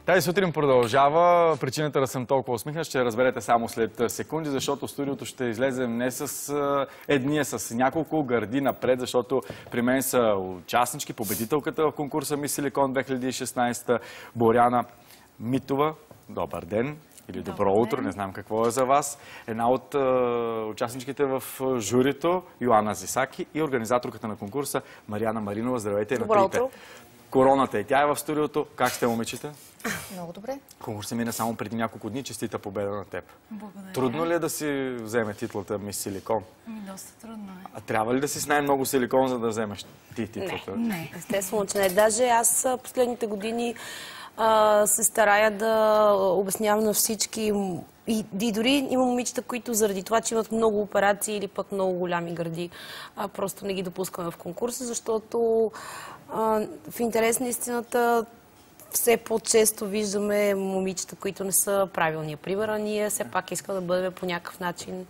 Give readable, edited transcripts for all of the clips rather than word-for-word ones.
Тази сутрин продължава. Причината да съм толкова усмихнат ще разберете само след секунди, защото студиото ще излезе не с едния, с няколко гърди напред, защото при мен са участнички, победителката в конкурса Мис Силикон 2016, Боряна Митова. Добър ден или добро утро, не знам какво е за вас. Една от участничките в журито, Йоанна Зисаки, и организаторката на конкурса Мариана Маринова. Здравейте. Добро утро. Короната и тя е в студиото. Как сте, момичета? Много добре. Конкурсът мина само преди няколко дни. Честита победа на теб. Благодаря. Трудно ли е да си вземе титлата Мис Силикон? Доста трудно е. А трябва ли да си с най-много силикон, за да вземеш ти титлата? Не. Естествено, че не. Даже аз последните години се старая да обяснявам на всички. И дори има момичета, които заради това, че имат много операции или пък много голями гърди, просто не ги допускаме в конкурса, защото в интерес на истината все по-често виждаме момичета, които не са правилния пример, а ние все пак искаме да бъдем по някакъв начин,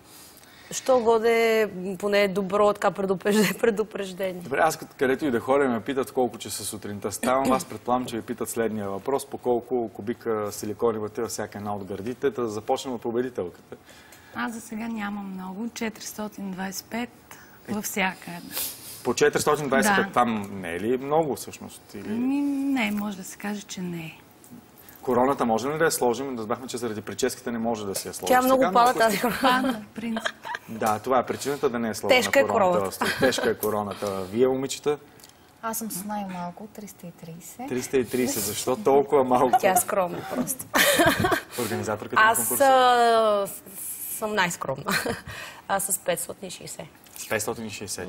що годе поне добро така предупреждение. Добре, аз където и да ходя ме питат колко часа сутринта ставам. Аз предполагам, че ви питат следния въпрос: по колко кубика силикон имате във всяка една от гърдите, да започнем от победителката. Аз за сега нямам много. 425 във всяка една. По 425, да. Там не е ли много всъщност? Или... Не, може да се каже, че не е. Короната можем ли да я сложим? Разбрахме, че заради прическите не може да си я сложим. Тя много пада тази корона. Пада, принцип. Да, това е причината да не е сложена. Тежка е короната. Тежка е короната. Вие, момичета? Аз съм с най-малко, 330. 330. Защо толкова малко? Тя е скромна просто. Организаторката на конкурса? Аз съм най-скромна. Аз с 560. С 560.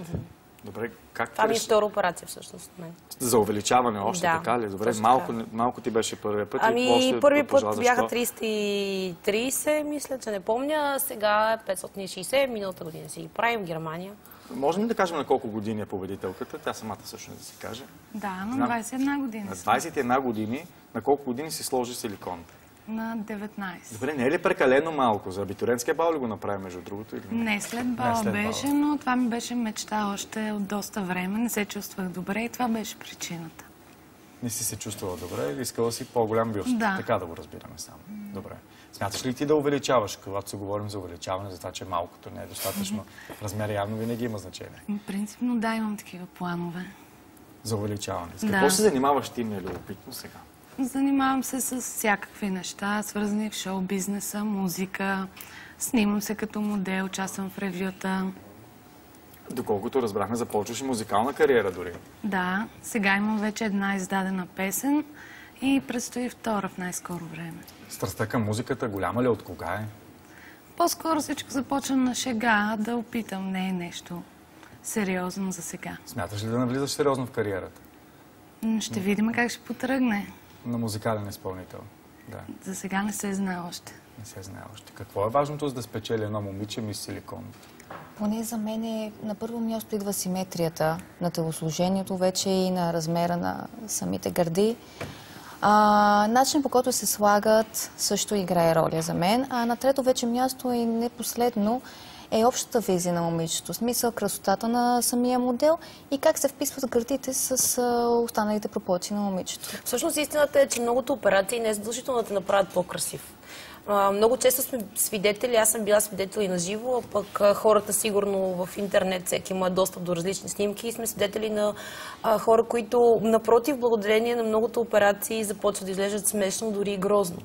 Добре, как това ми е втора операция всъщност от мен. За увеличаване още, да, така ли? Добре, малко ти беше първия път. Първи път бяха 330, мисля, че не помня. Сега е 560, миналата година си ги правим в Германия. Можем ли да кажем на колко години е победителката? Тя самата всъщност да си каже. Да, на 21 години. На 21 години. На колко години си сложи силикон? На 19. Добре, не е ли прекалено малко? За абитуренския бал ли го направи между другото? Или не? Не, след бала беше, но това ми беше мечта още от доста време. Не се чувствах добре и това беше причината. Не си се чувствала добре или искала си по-голям бюст? Да. Така да го разбираме само. Добре. Смяташ ли ти да увеличаваш? Когато се говорим за увеличаване, за това, че малкото не е достатъчно, размер явно винаги има значение. Принципно да, имам такива планове. За увеличаване. С какво се занимаваш ти, ми е любопитно сега? Занимавам се с всякакви неща, свързани в шоу-бизнеса, музика. Снимам се като модел, участвам в ревюта. Доколкото разбрахме, започваш и музикална кариера дори. Да, сега имам вече една издадена песен и предстои втора в най-скоро време. Страстта към музиката голяма ли, от кога е? По-скоро всичко започна на шега, да опитам, не е нещо сериозно за сега. Смяташ ли да навлизаш сериозно в кариерата? Ще видим как ще потръгне. На музикален изпълнител. Да. За сега не се знае още. Не се знае още. Какво е важното, за да спечели едно момиче Мис Силикон? Поне за мен на първо място идва симетрията на телосложението, вече и на размера на самите гърди. Начин, по който се слагат, също играе роля за мен. А на трето вече място и не последно е общата визия на момичето. Смисъл, красотата на самия модел и как се вписват гърдите с останалите пропорции на момичето. Всъщност истината е, че многото операции не е задължително да те направят по-красив. Много често сме свидетели, аз съм била свидетел и на живо, а пък хората сигурно в интернет всеки има достъп до различни снимки и сме свидетели на хора, които напротив, благодарение на многото операции започват да изглеждат смешно, дори и грозно.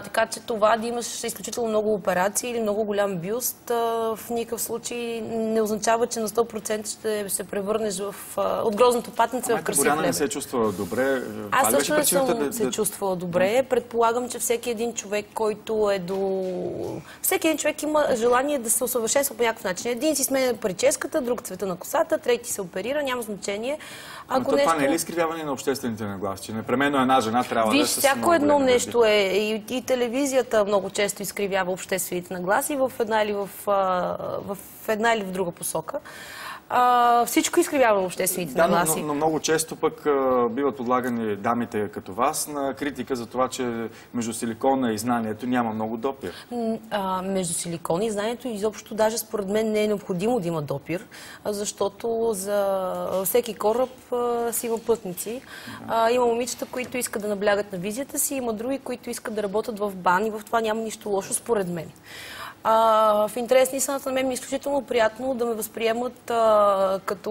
Така че това да имаш изключително много операции или много голям бюст, в никакъв случай не означава, че на 100% ще се превърнеш от грозното патница в красив лебед. Боряна не се е чувствала добре. Аз също не съм се чувствала добре. Предполагам, че всеки един човек, който е до... Всеки един човек има желание да се усъвършенства по някакъв начин. Един си сменя прическата, друг цвета на косата, трети се оперира, няма значение. Но това не е ли изкривяване на обществените нагласи? Че непременно една жена трябва да е с всяко едно нещо е. И телевизията много често изкривява обществените нагласи в една или в друга посока. Всичко изкривява обществените нагласи. Но много често пък биват подлагани дамите като вас на критика за това, че между силикона и знанието няма много допир. Между силикона и знанието изобщо даже според мен не е необходимо да има допир, защото за всеки кораб си има пътници. Има момичета, които искат да наблягат на визията си, има други, които искат да работят в бан и в това няма нищо лошо според мен. В интерес на истината, на мен ми е изключително приятно да ме възприемат като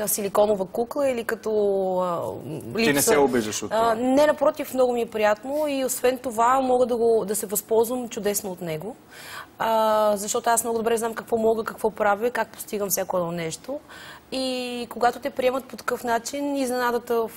силиконова кукла или като липса. Ти не се обиждаш от това? Не, напротив, много ми е приятно и освен това мога да се възползвам чудесно от него. Защото аз много добре знам какво мога, какво правя, как постигам всяко едно нещо. И когато те приемат по такъв начин, изненадата в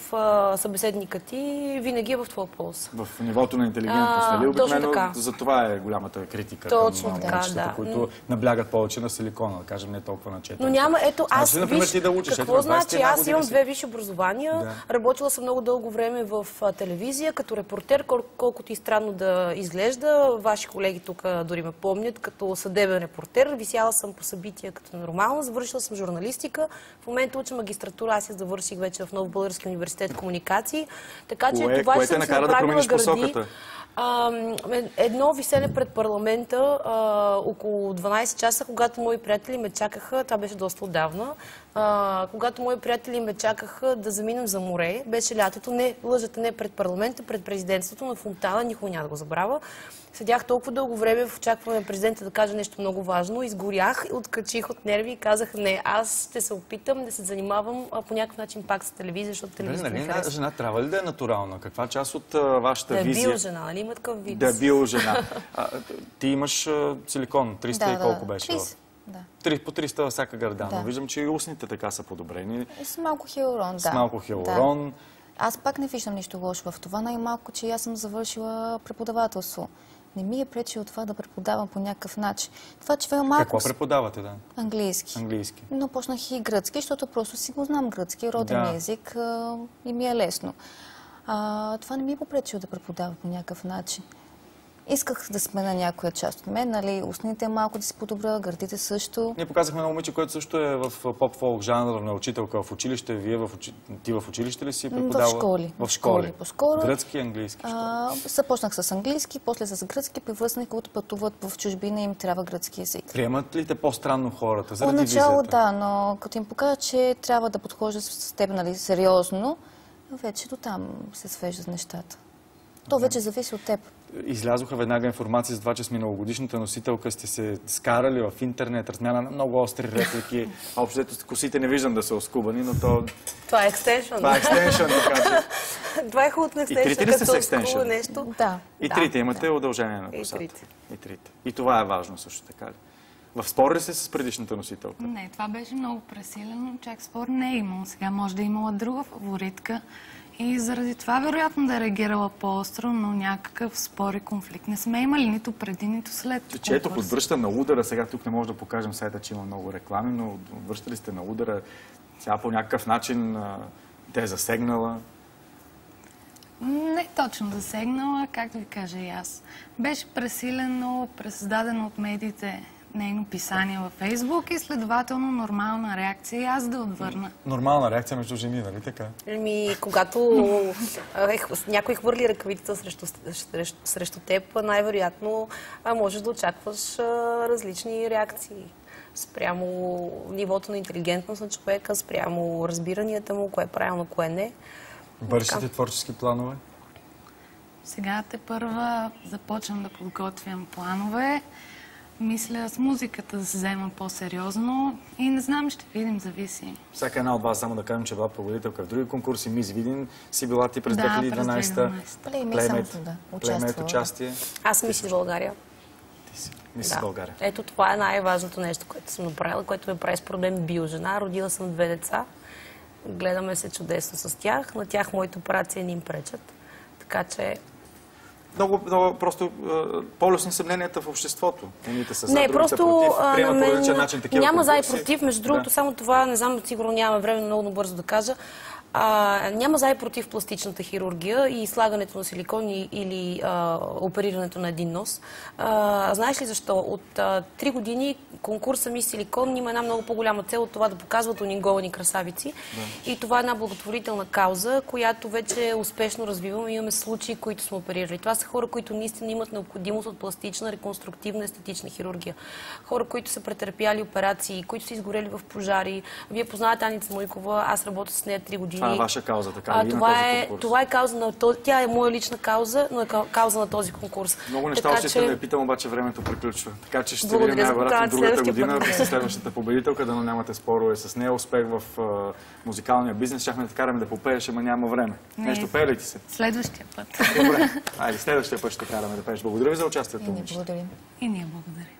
събеседника ти винаги е в твоя полза. В нивото на интелигентност, нали? Обикновено за това е голямата критика точно към момичетата, които наблягат повече на силикона, да кажем, не толкова на четене. Но няма, ето аз, например, ти да учиш, какво значи? Аз имам 2 висши образования, работила съм много дълго време в телевизия, като репортер, колкото и странно да изглежда. Ваши колеги тук дори ме помнят, като съдебен репортер. Висяла съм по събития като нормално, завършила съм журналистика. В момента уча магистратура, аз я завърших вече в Нов български университет комуникации. Така че това, че съм се направила гърди. Едно висене пред парламента около 12 часа, когато мои приятели ме чакаха, това беше доста отдавна, когато мои приятели ме чакаха да заминем за море, беше лятото, не лъжата, не пред парламента, пред президентството на Фонтана, никога няма да го забравя. Седях толкова дълго време в очакване на президента да каже нещо много важно, изгорях, откачих от нерви и казах не, аз ще се опитам да се занимавам по някакъв начин пак с телевизия, защото телевизията ми харесва. Жена трябва ли да е натурална? Каква част от вашата визия? Да е биожена, нали има такъв вид? Да е биожена. Ти имаш силикон, 300 и колко беше? 30. По 300 във всяка гърда, но виждам, че и устните така са подобрени. С малко хиалурон, да. С малко хиалурон. Да. Аз пак не виждам нищо лошо в това, най-малко, че аз съм завършила преподавателство. Не ми е пречило това да преподавам по някакъв начин. Това, че малко... Какво преподавате, да? Английски. Английски. Но почнах и гръцки, защото просто си го знам гръцки, роден език и ми е лесно. Това не ми е попречило да преподавам по някакъв начин. Исках да смена някоя част от мен, нали, устните малко да си подобра, гърдите също. Ние показахме на момиче, което също е в поп-фолк жанра на учителка в училище. Ти в училище ли си преподава? В школи. В школи. По-скоро. Гръцки и английски. Започнах с английски, после с гръцки, превръснах, когато пътуват в чужбина и им трябва гръцки език. Приемат ли те по-странно хората заради Отначало визията? да, но като им покажа, че трябва да подхожда с теб, нали, сериозно, вече до там се свеждат нещата. То вече зависи от теб. Излязоха веднага информация за това, че с миналогодишната носителка сте се скарали в интернет, размяна на много остри реплики. Общото косите не виждам да са оскубани, но то... Това е екстеншън. Това е екстеншън, така че... Това е хубаво на екстеншън. И трите ли сте с екстеншън? Нещо. Да. И трите имате удължение на косата? И трите. И трите. И това е важно също така ли? В спор ли сте с предишната носителка? Не, това беше много пресилено. Чак спор не е имало. Сега може да е имала друга фаворитка. И заради това вероятно да е реагирала по-остро, но някакъв спор и конфликт не сме имали нито преди, нито след. Че ето подвръща на удара, сега тук не може да покажем сайта, че има много реклами, но връщали сте на удара, тя по някакъв начин те е засегнала. Не точно засегнала, както ви кажа и аз. Беше пресилено, пресъздадено от медиите нейно писание във Фейсбук и следователно нормална реакция и аз да отвърна. Нормална реакция между жени, нали така? Когато някой хвърли ръкавицата срещу теб, най-вероятно можеш да очакваш различни реакции. Спрямо нивото на интелигентност на човека, спрямо разбиранията му, кое е правилно, кое не. Бъдещите творчески планове? Сега тепърва започвам да подготвям планове. Мисля с музиката да се взема по-сериозно и не знам, ще видим, зависи. Всяка една от вас, само да кажем, че била победителка в други конкурси. Мис Видин си била ти през 2012-та. Плеймейт участие. Аз Мис България. Ти си Мис България. Ето това е най-важното нещо, което съм направила, което ме прави според мен биожена. Родила съм 2 деца. Гледаме се чудесно с тях. На тях моите операции не им пречат. Така че... Много просто по-лесни съмненията в обществото. Едните са за, не, другите са против. Приемат по различен начин такива няма конкурси. за и против. Между другото, само това, не знам, сигурно нямаме време много бързо да кажа. Няма за и против пластичната хирургия и слагането на силикони или оперирането на един нос. Знаеш ли защо? От 3 години конкурса Мис Силикон има една много по-голяма цел от това да показват униговани красавици. И това е една благотворителна кауза, която вече успешно развиваме. Имаме случаи, които сме оперирали. Това са хора, които наистина имат необходимост от пластична, реконструктивна, естетична хирургия. Хора, които са претърпяли операции, които са изгорели в пожари. Вие познавате Аница Мойкова, аз работя с нея 3 години. Това е ваша кауза, така ли? Това е кауза на този. Тя е моя лична кауза, но е кауза на този конкурс. Много неща още искам да я питам, обаче времето приключва. Така че ще се видим най-вероятно другата година с следващата победителка, да нямате спорове с нея. Успех в музикалния бизнес. Щяхме да караме да попееш, ама няма време. Нещо пее ли ти се? Следващия път. Добре. Айде, следващия път ще караме да пееш. Благодаря ви за участието. Благодарим. И ние благодарим.